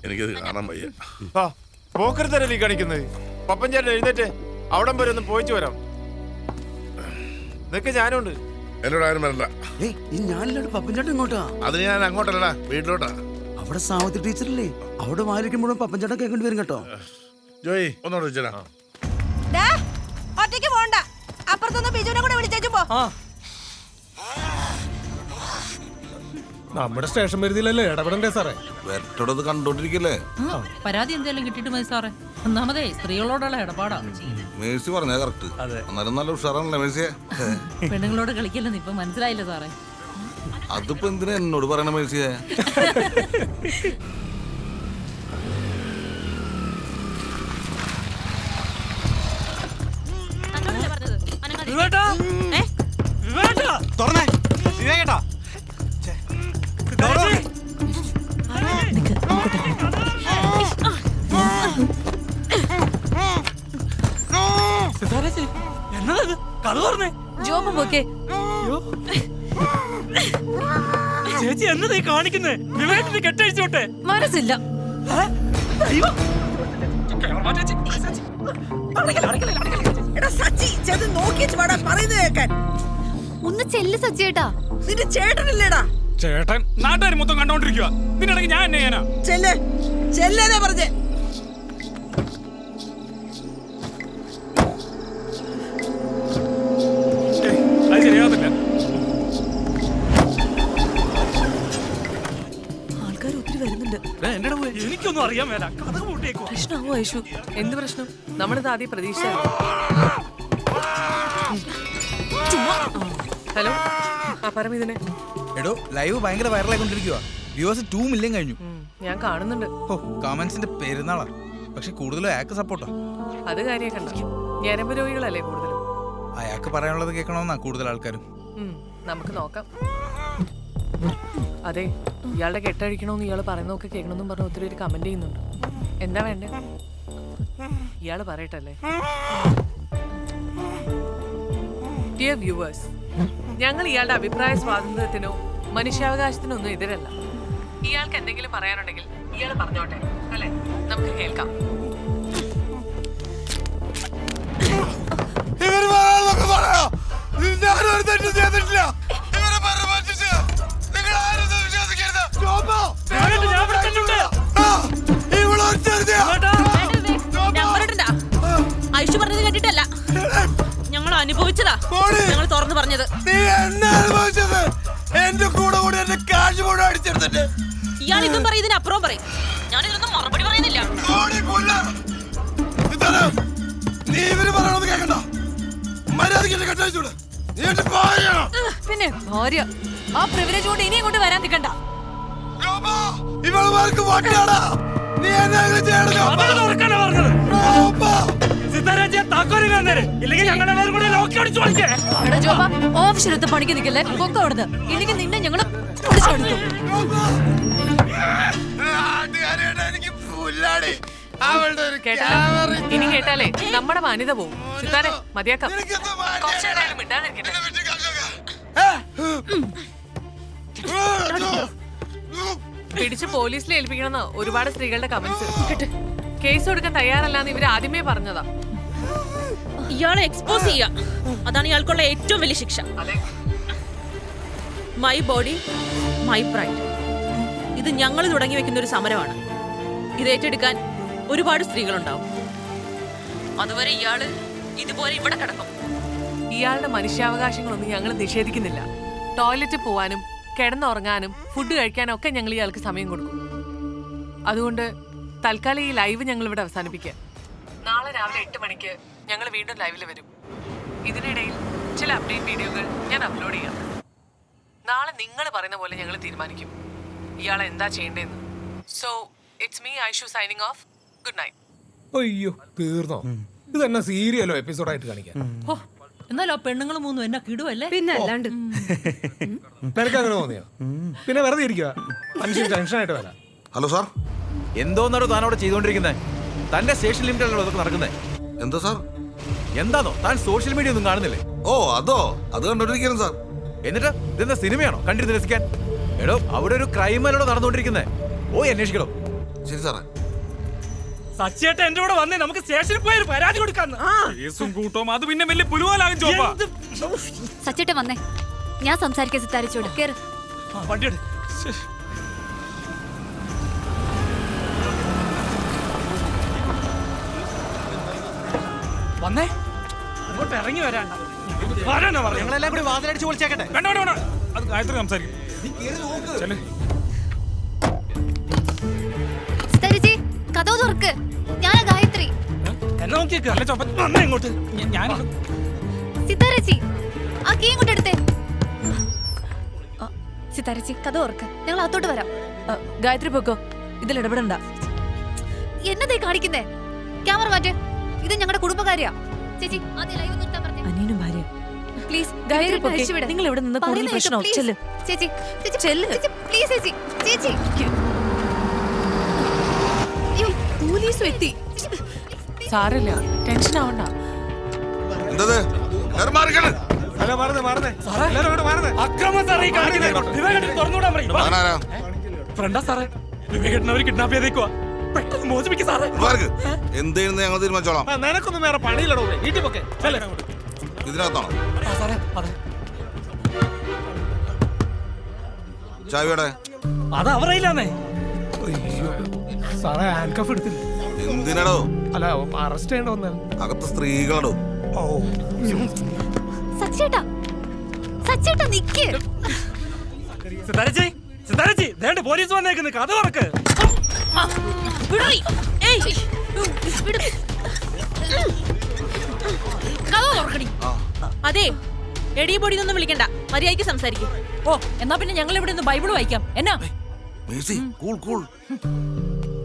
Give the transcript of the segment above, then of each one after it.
എനിക്കത് കാണാൻ വയ്യ. പോക്കരുത്തല്ലേ കാണിക്കുന്നത്? പപ്പൻ ചേട്ടൻ എഴുന്നേറ്റ് അവിടം വരെ ഒന്ന് പോയിച്ചു വരാം. ഇതൊക്കെ ഞാനുണ്ട്. എന്നോട് ആരും വരണ്ട. ഞാനില്ലാണ്ട് പപ്പൻ ചേട്ടൻ ഇങ്ങോട്ടാ. അതിന് ഞാൻ അങ്ങോട്ടല്ലടാ, വീട്ടിലോട്ടാ. അവിടെ സാവത്തി ടീച്ചറല്ലേ, അവിടെ വാലിക്കുമ്പോഴും പപ്പൻ ചേട്ടൻ കേൾക്കേണ്ടി വരും കേട്ടോ. ജോയി ഒന്നോട് വെച്ചാ ഒറ്റയ്ക്ക് പോണ്ട, അപ്പുറത്തൊന്ന് ബിജുവിനെ കൂടെ വിളിച്ചേച്ചു പോ. നമ്മുടെ സ്റ്റേഷൻ പരിധിയിലല്ലേ ഇടപെടണ്ടേ സാറേ? വെറ്റോടത് കണ്ടോണ്ടിരിക്കല്ലേ. പരാതി എന്തെങ്കിലും കിട്ടിയിട്ട് മതി സാറേ. ഒന്നാമതേ സ്ത്രീകളോടുള്ള ഇടപാടാ. മേഴ്സി പറഞ്ഞാ കറക്റ്റ്. എന്നാലും നല്ല ഉഷാറാണല്ലേ മേഴ്സിയെ. പെണ്ണുങ്ങളോട് കളിക്കില്ലെന്ന് ഇപ്പൊ മനസ്സിലായില്ല സാറേ. അതിപ്പോ എന്തിനാ എന്നോട് പറയണ മേഴ്സിയെ? ചേച്ചി എന്നതാ കാണിക്കുന്നേ? വിവേകത്തിന് കെട്ടഴിച്ചോട്ടെ. മനസ്സില്ല. ഒന്ന് ചെല്ല് സച്ചിയേട്ടാ. നിന്റെ ചേട്ടനില്ലേടാ? ചേട്ടൻ നാട്ടുകാർ മൊത്തം കണ്ടോണ്ടിരിക്കുക. നിന്റെ ഞാൻ എന്നെ ചെയ്യാനാ? ചെല്ലേ ചെല്ലേ പറഞ്ഞേ. അത് ശരിയാകത്തില്ല. ആൾക്കാർ ഒത്തിരി വരുന്നുണ്ട്. എനിക്കൊന്നും അറിയാൻ മേല. കഥ കൂട്ടിയേക്കോ. പ്രശ്നമാവോ ഐഷു? എന്ത് പ്രശ്നം? നമ്മളിത് ആദ്യം പ്രതീക്ഷ. ഹലോ, പറമിതിനെ. എടോ, ലൈവ് ഭയങ്കര വൈറലായിക്കൊണ്ടിരിക്കുക. വ്യൂവേഴ്സ് 2 മില്യൺ കഴിഞ്ഞു. ഞാൻ കാണുന്നുണ്ട്. കമന്റ്സിന്റെ പെരുന്നാളാ. പക്ഷെ കൂടുതലും അയാൾക്ക് സപ്പോർട്ടാ. അത് കാര്യക്കണ്ട. ഞരമ്പ് രോഗികളല്ലേ കൂടുതലും. അയാൾക്ക് പറയാനുള്ളത് കേൾക്കണമെന്നാ കൂടുതൽ ആൾക്കാരും. നമുക്ക് നോക്കാം. അതെ, ഇയാളുടെ കെട്ടഴിക്കണമെന്ന് ഇയാൾ പറയുന്നതൊക്കെ കേൾക്കണമെന്നും പറഞ്ഞ് ഒത്തിരി പേര് കമന്റ് ചെയ്യുന്നുണ്ട്. എന്താ വേണ്ടേ? ഇയാള് പറയട്ടല്ലേ. ഡിയർ വ്യൂവേഴ്സ്, ഞങ്ങൾ ഇയാളുടെ അഭിപ്രായ സ്വാതന്ത്ര്യത്തിനോ മനുഷ്യാവകാശത്തിനോ ഒന്നും എതിരല്ല. ഇയാൾക്ക് എന്തെങ്കിലും പറയാനുണ്ടെങ്കിൽ ഇയാൾ പറഞ്ഞോട്ടെ, അല്ലെ? നമുക്ക് കേൾക്കാം. ഐഷു പറഞ്ഞത് കേട്ടിട്ടല്ല, ഞങ്ങൾ അനുഭവിച്ചതാ. ഞങ്ങൾ തുറന്നു പറഞ്ഞത്. എന്റെ കൂടെ കൂടി എന്റെ കാശ് മുഴുവൻ അടിച്ചെടുത്തിട്ട് ഇയാൾ ഇതും പറയും, ഇതിനപ്പുറം പറയും. ഞാനിതൊന്നും മറുപടി പറയുന്നില്ല. നീ ഇവര് പറയണത് കേൾക്കണ്ട. മര്യാദയ്ക്ക് കെട്ടഴിച്ചൂടെ. പിന്നെ ഭാര്യ ആ പ്രിവിലേജ് കൊണ്ട് ഇനി ഇങ്ങോട്ട് വരാൻ നിൽക്കണ്ട. ഇവൾക്ക് വട്ടാടാ. നീ എന്നെ ഓഫീസിലൊത്ത് പണിക്ക് നിൽക്കല്ലേ, പൊക്ക അവിടുന്ന്. ഇല്ലെങ്കിൽ നിന്നെ ഞങ്ങള് പിടിച്ചെടുക്കും. ഇനി കേട്ടാലേ നമ്മുടെ മാന്യത പോവും. സിത്താരെ, മതിയാക്കാം. കുറച്ചേരായാലും മിണ്ടാതിരിക്കട്ടെ. പിടിച്ച് പോലീസിൽ ഏൽപ്പിക്കണമെന്ന് ഒരുപാട് സ്ത്രീകളുടെ കമന്റ്സ്. കേസ് കൊടുക്കാൻ തയ്യാറല്ലാന്ന് ഇവര് ആദ്യമേ പറഞ്ഞതാ. ഇയാളെ എക്സ്പോസ് ചെയ്യാ, അതാണ് ഇയാൾക്കുള്ള ഏറ്റവും വലിയ ശിക്ഷ. My body my pride. ഇത് ഞങ്ങൾ തുടങ്ങി വെക്കുന്ന ഒരു സമരമാണ്. ഇത് ഏറ്റെടുക്കാൻ ഒരുപാട് സ്ത്രീകളുണ്ടാവും. അതുവരെ ഇയാള് ഇതുപോലെ ഇവിടെ കിടക്കും. ഇയാളുടെ മനുഷ്യാവകാശങ്ങളൊന്നും ഞങ്ങൾ നിഷേധിക്കുന്നില്ല. ടോയ്ലറ്റിൽ പോവാനും കിടന്നുറങ്ങാനും ഫുഡ് കഴിക്കാനും ഒക്കെ ഞങ്ങൾ ഇയാൾക്ക് സമയം കൊടുക്കും. അതുകൊണ്ട് തൽക്കാലം ഈ ലൈവ് ഞങ്ങൾ ഇവിടെ അവസാനിപ്പിക്കാം. നാളെ രാവിലെ 8 മണിക്ക് ഞങ്ങൾ വീണ്ടും ലൈവിൽ വരും. ഇതിനിടയിൽ ചില അപ്ഡേറ്റ് വീഡിയോകൾ ഞാൻ അപ്ലോഡ് ചെയ്യാം. നാളെ നിങ്ങൾ പറയുന്ന പോലെ ഞങ്ങൾ തീരുമാനിക്കും ഇയാളെ എന്താ ചെയ്യേണ്ടതെന്ന്. So it's me Aishu signing off. Good night. അയ്യോ, തീർന്നോ? ഇതെന്നാ സീരിയലോ എപ്പിസോഡായിട്ട് കാണിക്കാം? എന്നാലോ പെണ്ണുങ്ങൾ മൂന്നും എന്നെ കിടുവല്ലേ? പിന്നെ അല്ലാണ്ട്. നിനക്ക് അങ്ങനെ തോന്നിയോ? പിന്നെ വെറുതെ ഇരിക്കുക, മനുഷ്യൻ ടെൻഷനായിട്ട് വരാം. ഹലോ സാർ, എന്തോന്നാണോ താനവിടെ ചെയ്തോണ്ടിരിക്കുന്നത്? തന്റെ സ്റ്റേഷൻ ലിമിറ്റിലാണല്ലോ അതൊക്കെ നടക്കുന്നത്. എന്താ സാർ? എന്താണോ താൻ സോഷ്യൽ മീഡിയ ഒന്നും കാണുന്നില്ലേ? ഓ അതോ, അത് കണ്ടോണ്ടിരിക്കുന്നു സാർ. എന്നിട്ട് ഇതെന്താ സിനിമയാണോ കണ്ടിരുന്ന് രസിക്കാൻ? എടോ അവിടെ ഒരു ക്രൈം അല്ലോ നടന്നുകൊണ്ടിരിക്കുന്നേ. പോയി അന്വേഷിക്കണോ? ശരി സാറേ. സച്ചേട്ടൻ എന്റെ കൂടെ വന്നേ, നമുക്ക് സ്റ്റേഷനിൽ പോയി ഒരു പരാതി കൊടുക്കാന്ന്. കേസും കൂട്ടവും അത് പിന്നെ വലിയ പുലുവാലാകും ചോപ്പാ. സച്ചേട്ടൻ വന്നേ, ഞാൻ സംസാരിക്കാൻ സിത്താരിച്ചോട് കേറ്. വണ്ടിയുടെ വന്നേ, അങ്ങോട്ട് ഇറങ്ങി വരാണ്ട. ഞങ്ങളെല്ലാം കൂടി വാതിലടിച്ച് വിളിച്ചേക്കട്ടെ. വേണ്ട വേണ്ട വേണ്ട, അത് ഗായത്രി സംസാരിക്കും. സിത്താരിച്ചി കഥ തുറക്ക്, ഞാനാ ഗായത്രി. എന്നെ നോക്കിയേക്ക്. അല്ല ചോപ്പ വന്നേ ഇങ്ങോട്ട്. ഞാൻ സിത്താരച്ചി ആ കീ ഇങ്ങോട്ട് എടുത്തേ. സിത്താരച്ചി കഥ ഓർക്ക്, ഞങ്ങൾ അകത്തോട്ട് വരാം. ഗായത്രി പൊക്കോ, ഇതിൽ ഇടപെടണ്ട. എന്നതേ കാണിക്കുന്നേ? ക്യാമറ മാറ്റ്, ഇത് ഞങ്ങളുടെ കുടുംബകാര്യാ. ചേച്ചി ആദ്യം ലൈവ് നിർത്താൻ പറഞ്ഞേ. അനിയനും ഭാര്യ പ്ലീസ് ഗായത്രി പൊക്കെ, നിങ്ങൾ ഇവിടെ നിന്ന് കൂടുതൽ പ്രശ്നമോ? ചെല്ല് ചേച്ചി, ചേച്ചി ചെല്ല് പ്ലീസ്. ചേച്ചി, ചേച്ചി പോലീസ് എത്തി. സാരല്ല, ടെൻഷൻ ആവണ്ട. എന്തത്? എല്ലാരും മാറിക്കണ്. അക്രമം സാറേ ഈ കാണിക്കുന്നത്. വിവേകേട്ടൻ തുറന്നുവിടാൻ പറയും. ഞാനാരാ? ഫ്രണ്ടാ സാറേ, വിവേകേട്ടൻ അവർ കിഡ്നാപ്പ് ചെയ്തേക്കുവാ. പെട്ടെന്ന് മോചിപ്പിക്കും സാറേ. മാർക്ക്. എന്തെയ്യുന്നത് ഞങ്ങൾ തീരുമാനിച്ചോളാം. നിനക്കൊന്നും വേറെ പണിയില്ലടോ. വീട്ടിൽ പൊക്കെ ഇതിനകത്താണോ? സാറേ. അതെ, ചാവിയുടെ അത് അവരയില്ലാന്നേ. സാറേ ഹാൻഡ് കഫ് എടുത്തില്ല. എന്തിനടോ? അല്ല, അറസ്റ്റ് ചെയ്യേണ്ട വന്നാണ്. അകത്ത് സ്ത്രീകളടോ. സച്ചേട്ടാ നിക്ക്. സിതാരച്ചി ദേണ്ട പോലീസ് വന്നേക്കുന്നു. കഥ തുറക്ക്. അതെ, എടി പൊടി ഒന്നും വിളിക്കണ്ട, മര്യാദയ്ക്ക് സംസാരിക്കും. ഓ, എന്നാ പിന്നെ ഞങ്ങൾ ഇവിടെ നിന്ന് ബൈബിൾ വായിക്കാം. എന്നാ മേഴ്സി, കൂൾ കൂൾ.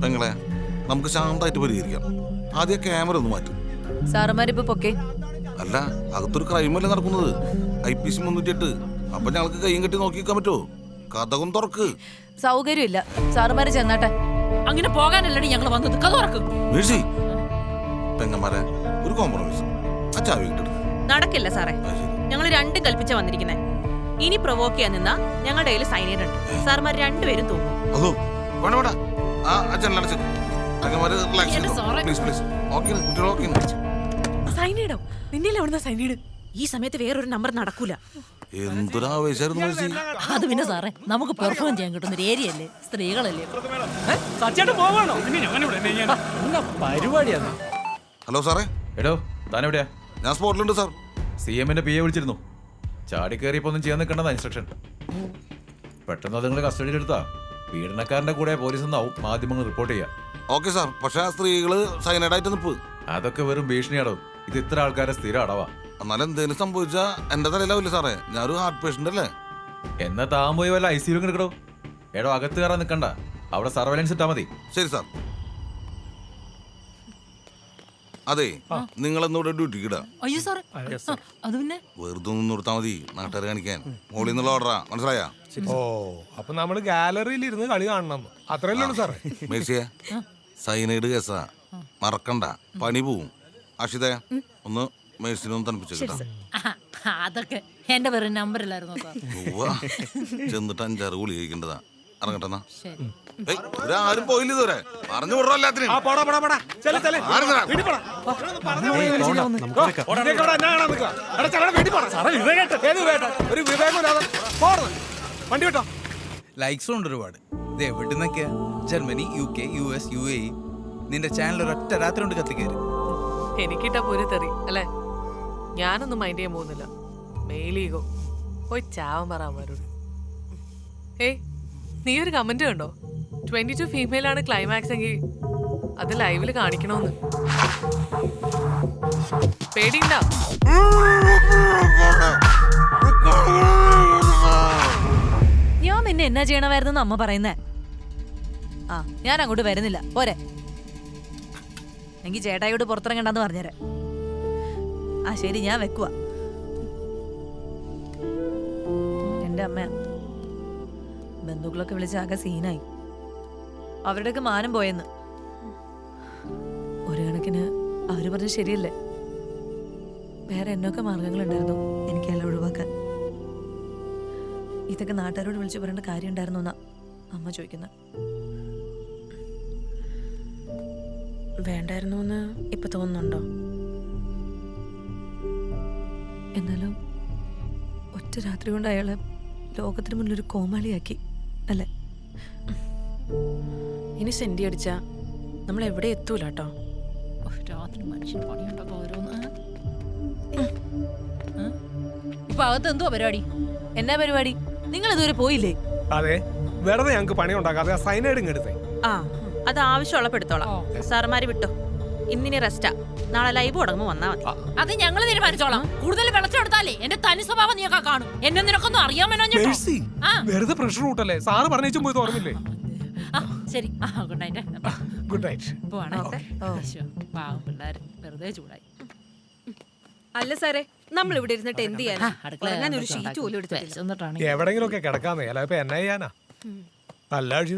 പെങ്ങളെ, നമുക്ക് ശാന്തമായിട്ട് പരിഹരിക്കാം. ആദ്യം ക്യാമറ ഒന്ന് മാറ്റും. സാറന്മാരിപ്പോ പൊക്കെ. അല്ല, അകത്തൊരു ക്രൈമല്ലേ നടക്കുന്നത്. IPC 308. അപ്പൊ ഞങ്ങൾക്ക് കൈയും കെട്ടി നോക്കി നിൽക്കാൻ പറ്റുമോ? കഥകും തുറക്ക്. സൗകര്യമില്ല, സാറുമാര് ചെന്നാട്ടെ. അങ്ങനെ പോകാനല്ലടി ഞങ്ങൾ വന്നത്. കഥ തുറക്കും. മേഴ്സി, പെങ്ങന്മാരെ, ഒരു കോംപ്രമൈസ്. ആ ചാവി കിട്ടും. നടക്കില്ല സാറേ, ഞങ്ങൾ രണ്ടും കൽപ്പിച്ച വന്നിരിക്കുന്നേ. ഇനി പ്രൊവോക്ക് ചെയ്യാൻ നിന്നാ ഞങ്ങളുടെ കയ്യിൽ സൈനൈഡ് ഉണ്ട്. സാർമാർ രണ്ടുപേരും തൂങ്ങും. അതോ വേണ്ട വേണ്ട. ആ ജനലടച്ച് പെങ്ങന്മാര് റിലാക്സ് ചെയ്തോ. Please please. ഓക്കെ കുട്ടികൾ ഓക്കെ. സൈനീടോ? നിന്റെ എവിടുന്ന സൈനീട്? ഈ സമയത്ത് വേറൊരു നമ്പർ നടക്കൂല. എന്തൊരാവേശായിരുന്നു മേഴ്സി. അത് പിന്നെ സാറേ, നമുക്ക് പെർഫോം ചെയ്യാൻ കിട്ടുന്ന ഒരു ഏരിയ അല്ലേ, സ്ത്രീകളല്ലേ. സച്ചേട്ടൻ പോവാണോ? പരിപാടിയാണ്. ഹലോ സാറേ. എടോ താനെവിടെയാ? ഞാൻ സ്പോട്ടിലുണ്ട് സാർ. CM-ന്റെ PA വിളിച്ചിരുന്നു. ചാടി കയറിയപ്പോ ഒന്നും ചെയ്യാൻ നിൽക്കണ്ടെന്ന ഇൻസ്ട്രക്ഷൻ. പെട്ടെന്ന് അത് നിങ്ങൾ കസ്റ്റഡിയിൽ എടുത്താ പീഡനക്കാരന്റെ കൂടെ പോലീസ് എന്നാവും മാധ്യമങ്ങൾ റിപ്പോർട്ട് ചെയ്യാം. Okay sir. പക്ഷെ ആ സ്ത്രീകള് സൈനൈഡായിട്ട് നിപ്പ്. അതൊക്കെ വെറും ഭീഷണിയാടോ. ഇത് ഇത്ര ആൾക്കാരെ സ്ഥിരം അടവാ. എന്നാലും എന്തെങ്കിലും സംഭവിച്ചാ എന്റെ തലയിലാവില്ല സാറേ. ഞാനൊരു ഹാർട്ട് പേഷ്യന്റ് അല്ലേ. എന്നാ താൻ പോയി വല്ല ICU എടുക്കടോ. എടോ അകത്ത് കയറാൻ നിൽക്കണ്ട, അവിടെ സർവൈലൻസ് ഇട്ടാ മതി. ശരി സാർ. അതെ, നിങ്ങളെന്നൂടെ ഡ്യൂട്ടിക്ക് ഇടാം. അയ്യോ സാറേ, അത് പിന്നെ വെറുതെ ഒന്ന് നിർത്താൽ മതി, നാട്ടുകാർ കാണിക്കാൻ. മോളിൽ നിന്നുള്ള ഓർഡറാ, മനസ്സിലായാ? ഓ, അപ്പൊ നമ്മള് ഗാലറിയിൽ ഇരുന്ന് കളി കാണണം, അത്രയല്ലേ ഉള്ളൂ സാറേ. മേഴ്സിയെ, സൈനൈഡ് കേസാ, മറക്കണ്ട, പണി പോവും. അക്ഷിതേ, ഒന്ന് മേഴ്സിനൊന്ന് തണുപ്പിച്ചു കിട്ടാം. അതൊക്കെ എന്റെ വേറെ നമ്പറിലായിരുന്നു. ചെന്നിട്ട് 5-6 ഗുളി കഴിക്കേണ്ടതാ. ഇറങ്ങട്ടെന്നാ. ആരും പോയില്ല ഇതുവരെ. പറഞ്ഞു വിടറോ എല്ലാത്തിനും. വണ്ടി വിട്ടോ. ലൈക്സും ഉണ്ട് ഒരുപാട്. ഇത് എവിടുന്നൊക്കെയാ? Germany, UK, US, UAE. നിന്റെ ചാനൽ ഒരൊറ്റ രാത്രി കൊണ്ട് കത്തിക്കയറി. എനിക്കിട്ടാ പൊരുത്തെറി അല്ലേ? ഞാനൊന്നും മൈൻഡ് ചെയ്യാൻ പോകുന്നില്ല. മെയിലീഗോ പോയി ചാവൻ പറയാമാരോട്. ഏയ്, നീ ഒരു കമന്റ് കണ്ടോ? 22 ഫീമെയിൽ ആണ് ക്ലൈമാക്സ് എങ്കിൽ അത് ലൈവില് കാണിക്കണോന്ന്. പേടിയുണ്ടോ? ഞാൻ പിന്നെ എന്നാ ചെയ്യണമായിരുന്നു അമ്മ പറയുന്നേ. ആ, ഞാൻ അങ്ങോട്ട് വരുന്നില്ല, പോരെ. എങ്കിൽ ചേട്ടായിയോട് പുറത്തിറങ്ങണ്ടെന്ന് പറഞ്ഞേരെ. ആ ശരി, ഞാൻ വെക്കുവാ. എന്റെ അമ്മ ബന്ധുക്കളൊക്കെ വിളിച്ച് ആകെ സീനായി. അവരുടെയൊക്കെ മാനം പോയെന്ന്. ഒരു കണക്കിന് അവര് പറഞ്ഞത് ശരിയല്ലേ. വേറെ എന്നൊക്കെ മാർഗങ്ങളുണ്ടായിരുന്നു എനിക്കെല്ലാം ഒഴിവാക്കാൻ. ഇതൊക്കെ നാട്ടുകാരോട് വിളിച്ചു പറയേണ്ട കാര്യം ഉണ്ടായിരുന്നു എന്നാ അമ്മ ചോദിക്കുന്നത്. വേണ്ടായിരുന്നു എന്ന് ഇപ്പൊ തോന്നുന്നുണ്ടോ? എന്നാലും ഒറ്റ രാത്രി കൊണ്ട് അയാളെ ലോകത്തിന് മുന്നിലൊരു കോമാളിയാക്കി അല്ലേ? ഇനി സെന്റി അടിച്ചാ നമ്മൾ എവിടെ എത്തൂല കേട്ടോ. രാത്രി മനുഷ്യൻ പണിയുണ്ടോ ഓരോന്ന്. ഇപ്പൊ അകത്ത് എന്തോ പരിപാടി? എന്നാ പരിപാടി? നിങ്ങൾ ഇതുവരെ പോയില്ലേ? അതെ, വെറുതെ ഞങ്ങൾക്ക് പണി ഉണ്ടാക്കാതെ സൈനൈഡ് ഇങ്ങെടുത്തേ. ആ, അത് ആവശ്യമുള്ളപ്പോ എടുത്തോളാം. സാറുമാര് വിട്ടോ, ഇന്നിനി റെസ്റ്റാ. നാളെ ലൈവ് തുടങ്ങുമ്പോ വന്നാ മതി. അത് ഞങ്ങൾ തീരുമാനിച്ചോളാം. കൂടുതൽ വെള്ളച്ചെടുത്താലേ എന്റെ തനി സ്വഭാവം നീയൊക്കെ കാണും. എന്നെ നിനക്കൊന്നും അറിയാമല്ലോ. വെറുതെ പ്രഷർ കൂട്ടല്ലേ, സാറ് പറഞ്ഞേച്ചും പോയി തുറന്നില്ലേ? ശരി, ഗുഡ് നൈറ്റ്. Good night. വെറുതെ ചൂടായി. അല്ല സാറേ, നമ്മൾ ഇവിടെ ഇരുന്നിട്ട് എന്ത് ചെയ്യാനാ? ഞാനൊരു ഷീറ്റ് പോലും എടുത്തിട്ടില്ല. എവിടെങ്കിലും ഒക്കെ കിടക്കാന്നേ, അല്ല ഇപ്പൊ എന്നാ ചെയ്യാനാ? നല്ല ആഴ്ച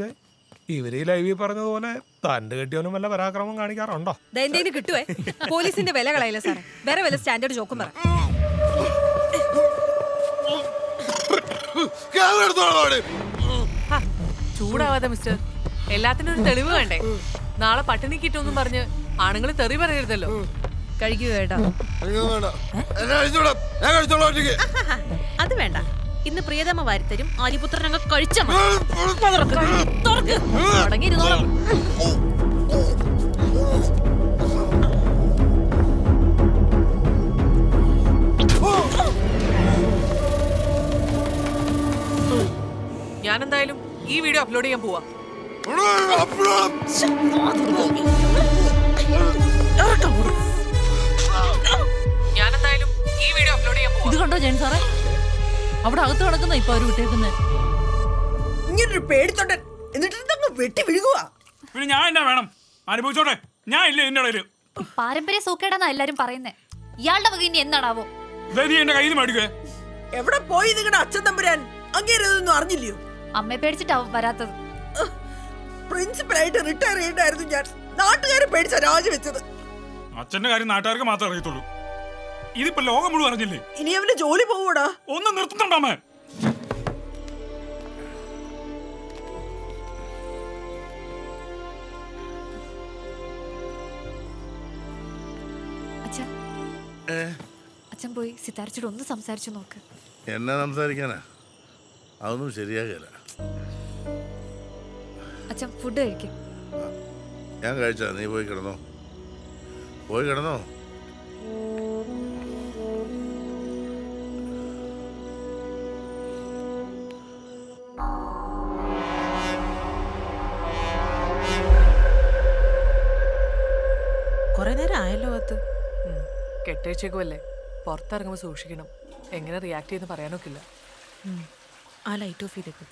ഇവര് ഈ ലൈവിൽ പറഞ്ഞതുപോലെ തണ്ട് കെട്ടിയോനും വല്ല പരാക്രമം കാണിക്കാറുണ്ടോ? എന്തേലും കിട്ടുവേ. പോലീസിന്റെ വില കളയില്ല സാറേ, വേറെ വല്ല സ്റ്റാൻഡേർഡ് ജോക്കും പറ. ചൂടാവാതെ മിസ്റ്റർ, എല്ലാത്തിനും ഒരു തെളിവ് വേണ്ടേ? നാളെ പട്ടിണി കിട്ടുമെന്നും പറഞ്ഞ് ആണുങ്ങൾ തെറി പറയരുതല്ലോ. കഴിക്കുക കേട്ടോ. അത് വേണ്ട. ഇന്ന് പ്രിയതമ വാരിത്തരും. ആര്യപുത്രനങ്ങ് കഴിച്ച ഞാൻ എന്തായാലും ഈ വീഡിയോ അപ്ലോഡ് ചെയ്യാൻ പോവാ. ഞാൻ എന്തായാലും ഈ വീഡിയോ അപ്ലോഡ് ചെയ്യാൻ പോവാ. ഇത് കണ്ടോ ജയൻ സാറേ? അവിടെ അകത്ത് കിടക്കുന്ന ഇപ്പൊ അവര് വിട്ടേക്കുന്നത്. ഇങ്ങനൊരു പേടിത്തൊണ്ടൻ എന്നിട്ട് വെട്ടി വിഴുകുക. പിന്നെ ഞാൻ എന്നാ വേണം? അനുഭവിച്ചോട്ടെ, ഞാൻ ഇല്ല എന്റെ ഇടയില്. പാരമ്പര്യ സൂക്കേടാന്നാ എല്ലാരും പറയുന്നേ. ഇയാളുടെ വക ഇനി എന്താണാവോ? നീ എന്റെ കയ്യിൽ നിന്ന് മേടിക്കേ. എവിടെ പോയി നിങ്ങളുടെ അച്ഛൻ തമ്പുരാൻ? അങ്ങേരതൊന്നും അറിഞ്ഞില്ലയോ? അമ്മയെ പേടിച്ചിട്ടാവും വരാത്തത്. പ്രിൻസിപ്പലായിട്ട് റിട്ടയർ ചെയ്യണ്ടായിരുന്നു ഞാൻ. നാട്ടുകാരെ പേടിച്ച രാജിവെച്ചത്. അച്ഛന്റെ കാര്യം നാട്ടുകാർക്ക് മാത്രമേ അറിയത്തുള്ളൂ. ഇതിപ്പോ ലോകം മുഴുവൻ അറിഞ്ഞില്ലേ? ഇനി അവന്റെ ജോലി പോവൂടാ. ഒന്ന് നിർത്തുന്നുണ്ടോ? അച്ഛൻ പോയി സിതാരച്ചോട് ഒന്ന് സംസാരിച്ചു നോക്ക്. എന്നാ സംസാരിക്കാനാ? അതൊന്നും ശരിയാകില്ല. അച്ഛൻ ഫുഡ് കഴിക്കും. ഞാൻ കഴിച്ചാ, നീ പോയി കിടന്നോ. പോയി കിടന്നോ. കൊറേ നേരം ആയല്ലോ അത്. കെട്ടേച്ചേക്കുമല്ലേ, പുറത്തിറങ്ങുമ്പോൾ സൂക്ഷിക്കണം. എങ്ങനെ റിയാക്ട് ചെയ്യുന്ന പറയാനൊക്കില്ല. ആ ലൈറ്റ് ഓഫ് ചെയ്തേക്കും.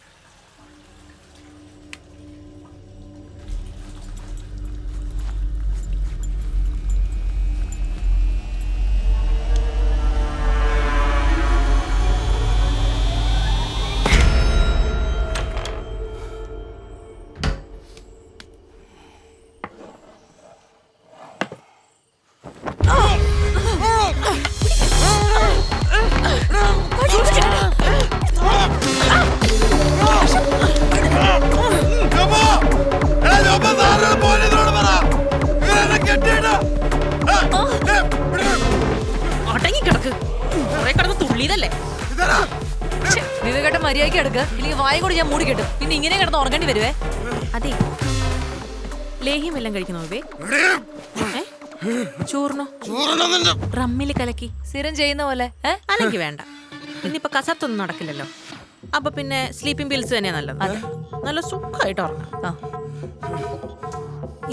വിവേകേട്ടൻ മര്യാദയ്ക്ക് എടുക്ക്, ഇല്ലെങ്കിൽ വായ കൂടി ഞാൻ മൂടി കെട്ടും. പിന്നെ ഇങ്ങനെ കിടന്ന് ഉറങ്ങേണ്ടി വരുവേ. അതെ, ലേഹ്യം എല്ലാം കഴിക്കണോ? ചോറിനോ? റമ്മില് കലക്കി സ്ഥിരം ചെയ്യുന്ന പോലെ. അല്ലെങ്കിൽ വേണ്ട. ഇന്നിപ്പോ കസർത്തൊന്നും നടക്കില്ലല്ലോ. അപ്പൊ പിന്നെ സ്ലീപ്പിംഗ് പിൽസ് തന്നെയാ നല്ലത്. നല്ല സുഖമായിട്ട് ഉറങ്ങാം.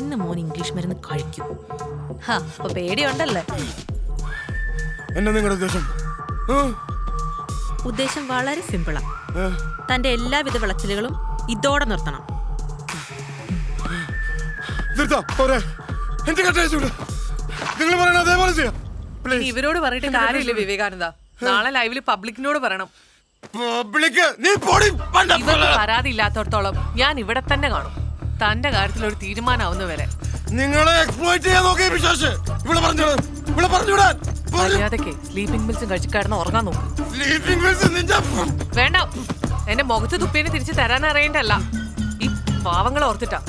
ഇന്ന് മോൻ ഇംഗ്ലീഷ് മരുന്ന് കഴിക്കും. അപ്പൊ പേടിയുണ്ടല്ലേ? എന്നാ നിങ്ങളുടെ ഉദ്ദേശം? ഉദ്ദേശം വളരെ സിമ്പിളാ. തന്റെ എല്ലാവിധ വിളച്ചിലുകളും ഇതോടെ നിർത്തണം. ഇവരോട് പറഞ്ഞിട്ട് കാര്യമില്ല വിവേകാനന്ദ. നാളെ ലൈവില് പബ്ലിക്കിനോട് പറയണം. ഇവർക്ക് പരാതി ഇല്ലാത്തടത്തോളം ഞാൻ ഇവിടെ തന്നെ കാണും. തന്റെ കാര്യത്തിൽ ഒരു തീരുമാനമാവുന്ന വരെ. നിങ്ങളെ എക്സ്പ്ലോയിറ്റ് ചെയ്യാൻ നോക്കിയ വിശ്വാസ് ഇവിടെ പറഞ്ഞുവിടാൻ. മര്യാദക്ക് സ്ലീപ്പിംഗ് പിൽസും കഴിച്ചു കിടന്ന് ഉറങ്ങാൻ നോക്കും. സ്ലീപ്പിംഗ് പിൽസ് വേണ്ട. എന്റെ മുഖത്ത് തുപ്പിയതിന് തിരിച്ച് തരാൻ അറിയണ്ടല്ല ഈ പാവങ്ങളെ ഓർത്തിട്ടാ